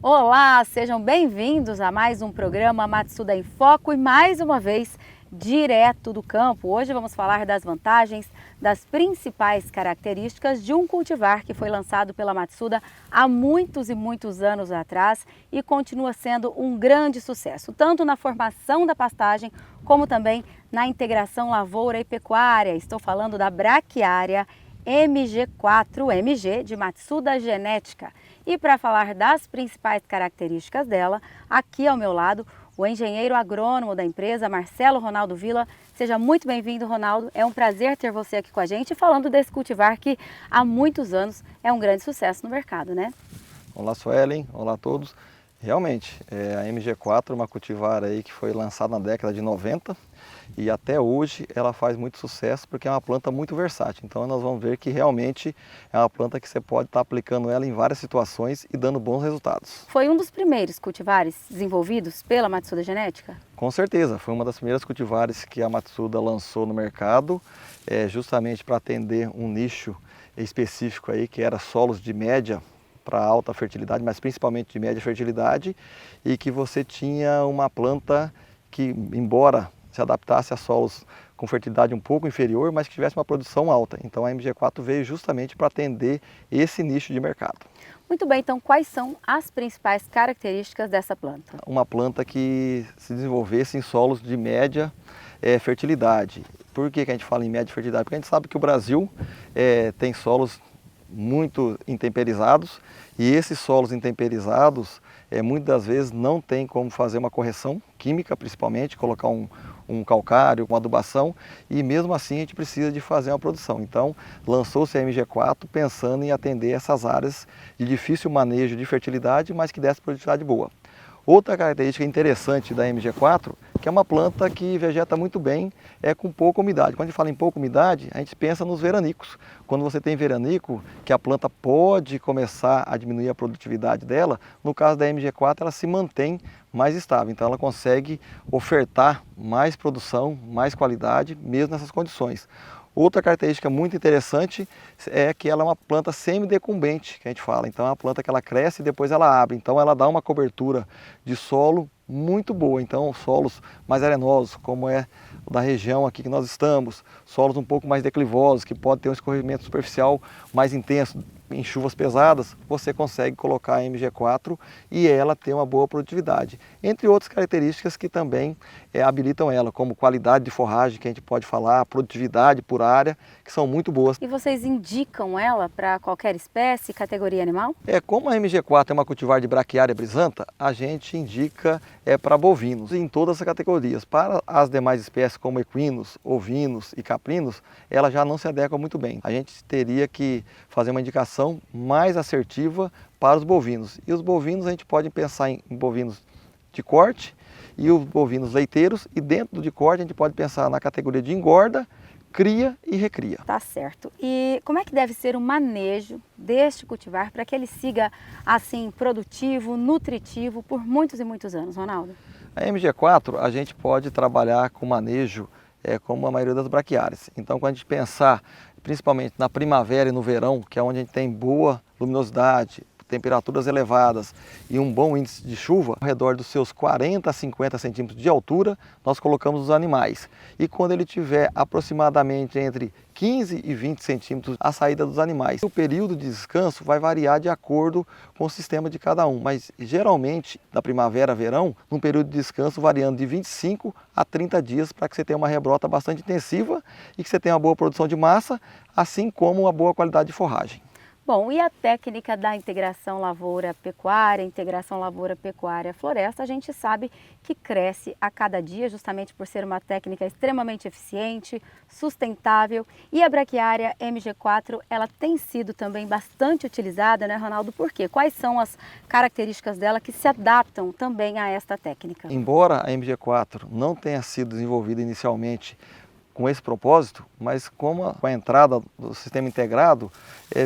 Olá, sejam bem-vindos a mais um programa Matsuda em Foco e mais uma vez direto do campo. Hoje vamos falar das vantagens, das principais características de um cultivar que foi lançado pela Matsuda há muitos e muitos anos atrás e continua sendo um grande sucesso, tanto na formação da pastagem como também na integração lavoura e pecuária. Estou falando da Braquiária MG4 de Matsuda Genética. E para falar das principais características dela, aqui ao meu lado, o engenheiro agrônomo da empresa, Marcelo Ronaldo Villa. Seja muito bem-vindo, Ronaldo. É um prazer ter você aqui com a gente, falando desse cultivar que há muitos anos é um grande sucesso no mercado, né? Olá, Suelen. Olá a todos. Realmente, a MG4 é uma cultivar aí que foi lançada na década de 90 e até hoje ela faz muito sucesso porque é uma planta muito versátil. Então nós vamos ver que realmente é uma planta que você pode estar aplicando ela em várias situações e dando bons resultados. Foi um dos primeiros cultivares desenvolvidos pela Matsuda Genética? Com certeza, foi uma das primeiras cultivares que a Matsuda lançou no mercado, justamente para atender um nicho específico aí que era solos de média para alta fertilidade, mas principalmente de média fertilidade, e que você tinha uma planta que, embora se adaptasse a solos com fertilidade um pouco inferior, mas que tivesse uma produção alta. Então a MG4 veio justamente para atender esse nicho de mercado. Muito bem, então quais são as principais características dessa planta? Uma planta que se desenvolvesse em solos de média fertilidade. Por que a gente fala em média fertilidade? Porque a gente sabe que o Brasil tem solos muito intemperizados e esses solos intemperizados muitas das vezes não tem como fazer uma correção química, principalmente colocar um calcário, uma adubação, e mesmo assim a gente precisa de fazer uma produção. Então lançou-se a MG4 pensando em atender essas áreas de difícil manejo de fertilidade, mas que desse produtividade boa. Outra característica interessante da MG4, que é uma planta que vegeta muito bem com pouca umidade. Quando a gente fala em pouca umidade, a gente pensa nos veranicos. Quando você tem veranico, que a planta pode começar a diminuir a produtividade dela, no caso da MG4 ela se mantém mais estável. Então ela consegue ofertar mais produção, mais qualidade, mesmo nessas condições. Outra característica muito interessante é que ela é uma planta semidecumbente, que a gente fala. Então é uma planta que ela cresce e depois ela abre. Então ela dá uma cobertura de solo muito boa. Então solos mais arenosos, como é o da região aqui que nós estamos, solos um pouco mais declivosos, que pode ter um escorrimento superficial mais intenso em chuvas pesadas, você consegue colocar a MG4 e ela tem uma boa produtividade. Entre outras características que também habilitam ela, como qualidade de forragem, que a gente pode falar, produtividade por área, que são muito boas. E vocês indicam ela para qualquer espécie, categoria animal? Como a MG4 é uma cultivar de Braquiária brisanta, a gente indica para bovinos, em todas as categorias. Para as demais espécies, como equinos, ovinos e caprinos, ela já não se adequa muito bem. A gente teria que fazer uma indicação mais assertiva para os bovinos. E os bovinos a gente pode pensar em bovinos de corte e os bovinos leiteiros, e dentro de corte a gente pode pensar na categoria de engorda, cria e recria. Tá certo. E como é que deve ser o manejo deste cultivar para que ele siga assim produtivo, nutritivo por muitos e muitos anos, Ronaldo? A MG4 a gente pode trabalhar com manejo como a maioria das braquiárias. Então quando a gente pensar principalmente na primavera e no verão, que é onde a gente tem boa luminosidade, temperaturas elevadas e um bom índice de chuva, ao redor dos seus 40 a 50 centímetros de altura, nós colocamos os animais. E quando ele tiver aproximadamente entre 15 e 20 centímetros a saída dos animais. O período de descanso vai variar de acordo com o sistema de cada um, mas geralmente da primavera a verão, num período de descanso variando de 25 a 30 dias para que você tenha uma rebrota bastante intensiva e que você tenha uma boa produção de massa, assim como uma boa qualidade de forragem. Bom, e a técnica da integração lavoura-pecuária, integração lavoura-pecuária-floresta, a gente sabe que cresce a cada dia, justamente por ser uma técnica extremamente eficiente, sustentável. E a Braquiária MG4, ela tem sido também bastante utilizada, né, Ronaldo? Por quê? Quais são as características dela que se adaptam também a esta técnica? Embora a MG4 não tenha sido desenvolvida inicialmente com esse propósito, mas com a entrada do sistema integrado,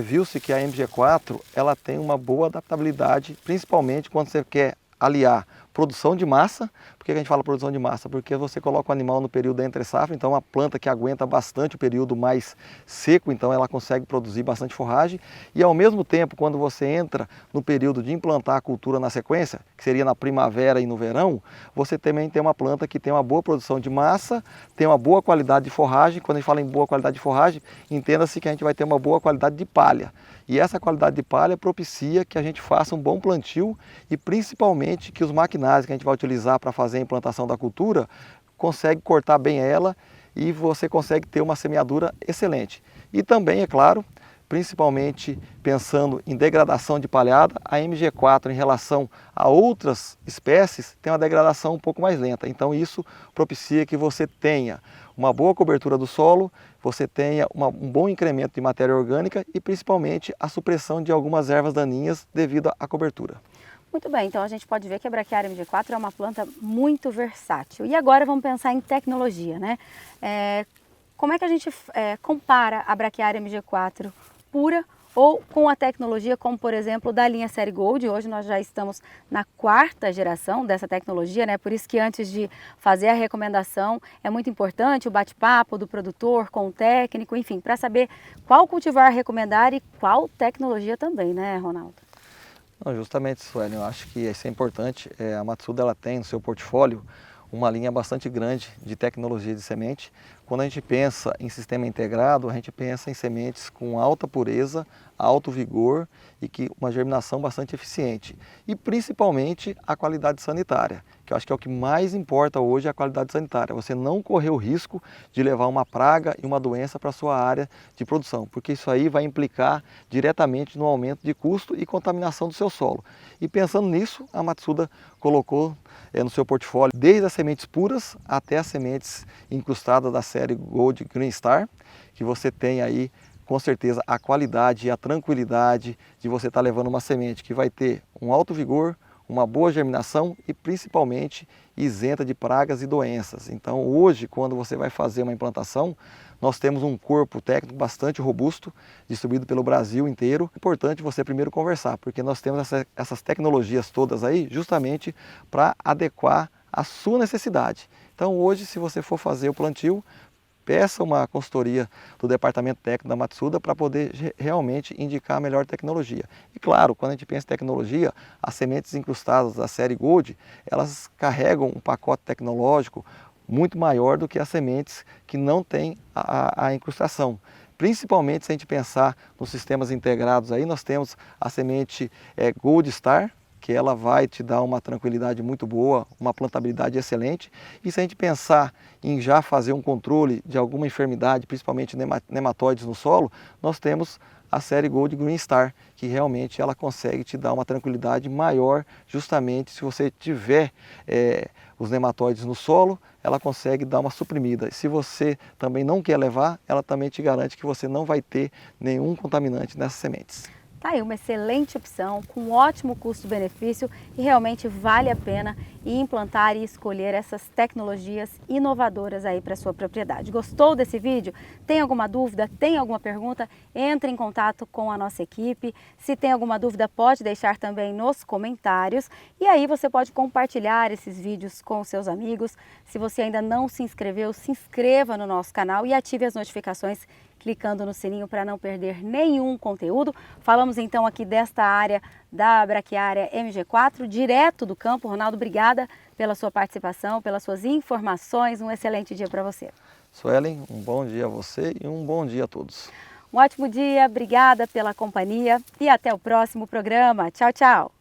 viu-se que a MG4 ela tem uma boa adaptabilidade, principalmente quando você quer aliar produção de massa. Por que a gente fala produção de massa? Porque você coloca o animal no período entre safra, então é uma planta que aguenta bastante o período mais seco, então ela consegue produzir bastante forragem. E ao mesmo tempo, quando você entra no período de implantar a cultura na sequência, que seria na primavera e no verão, você também tem uma planta que tem uma boa produção de massa, tem uma boa qualidade de forragem. Quando a gente fala em boa qualidade de forragem, entenda-se que a gente vai ter uma boa qualidade de palha. E essa qualidade de palha propicia que a gente faça um bom plantio e principalmente que os maquinários que a gente vai utilizar para fazer a implantação da cultura conseguem cortar bem ela e você consegue ter uma semeadura excelente. E também, é claro, principalmente pensando em degradação de palhada, a MG4 em relação a outras espécies tem uma degradação um pouco mais lenta. Então isso propicia que você tenha uma boa cobertura do solo, você tenha um bom incremento de matéria orgânica e principalmente a supressão de algumas ervas daninhas devido à cobertura. Muito bem, então a gente pode ver que a Braquiária MG4 é uma planta muito versátil. E agora vamos pensar em tecnologia, né? Como é que a gente compara a Braquiária MG4 pura ou com a tecnologia como, por exemplo, da linha série Gold? Hoje nós já estamos na 4ª geração dessa tecnologia, né? Por isso que antes de fazer a recomendação é muito importante o bate-papo do produtor com o técnico, enfim, para saber qual cultivar recomendar e qual tecnologia também, né, Ronaldo? Não, justamente, Sueli, eu acho que isso é importante. A Matsuda ela tem no seu portfólio uma linha bastante grande de tecnologia de semente. Quando a gente pensa em sistema integrado, a gente pensa em sementes com alta pureza, alto vigor e que uma germinação bastante eficiente. E principalmente a qualidade sanitária, que eu acho que é o que mais importa hoje, a qualidade sanitária. Você não correr o risco de levar uma praga e uma doença para a sua área de produção, porque isso aí vai implicar diretamente no aumento de custo e contaminação do seu solo. E pensando nisso, a Matsuda colocou no seu portfólio desde as sementes puras até as sementes incrustadas da série Gold Green Star, que você tem aí com certeza a qualidade e a tranquilidade de você estar levando uma semente que vai ter um alto vigor, uma boa germinação e principalmente isenta de pragas e doenças. Então hoje, quando você vai fazer uma implantação, nós temos um corpo técnico bastante robusto, distribuído pelo Brasil inteiro. É importante você primeiro conversar, porque nós temos essas tecnologias todas aí justamente para adequar a sua necessidade. Então hoje, se você for fazer o plantio, peça uma consultoria do departamento técnico da Matsuda para poder realmente indicar a melhor tecnologia. E claro, quando a gente pensa em tecnologia, as sementes incrustadas da série Gold, elas carregam um pacote tecnológico muito maior do que as sementes que não têm a incrustação. Principalmente se a gente pensar nos sistemas integrados aí, nós temos a semente Gold Star, que ela vai te dar uma tranquilidade muito boa, uma plantabilidade excelente. E se a gente pensar em já fazer um controle de alguma enfermidade, principalmente nematóides no solo, nós temos a série Gold Green Star, que realmente ela consegue te dar uma tranquilidade maior, justamente se você tiver os nematóides no solo, ela consegue dar uma suprimida. E se você também não quer levar, ela também te garante que você não vai ter nenhum contaminante nessas sementes. Tá aí uma excelente opção, com um ótimo custo-benefício e realmente vale a pena implantar e escolher essas tecnologias inovadoras aí para sua propriedade. Gostou desse vídeo? Tem alguma dúvida? Tem alguma pergunta? Entre em contato com a nossa equipe. Se tem alguma dúvida, pode deixar também nos comentários. E aí você pode compartilhar esses vídeos com os seus amigos. Se você ainda não se inscreveu, se inscreva no nosso canal e ative as notificações clicando no sininho para não perder nenhum conteúdo. Falamos então aqui desta área da Braquiária MG4, direto do campo. Ronaldo, obrigada pela sua participação, pelas suas informações. Um excelente dia para você. Suelen, um bom dia a você e um bom dia a todos. Um ótimo dia, obrigada pela companhia e até o próximo programa. Tchau, tchau.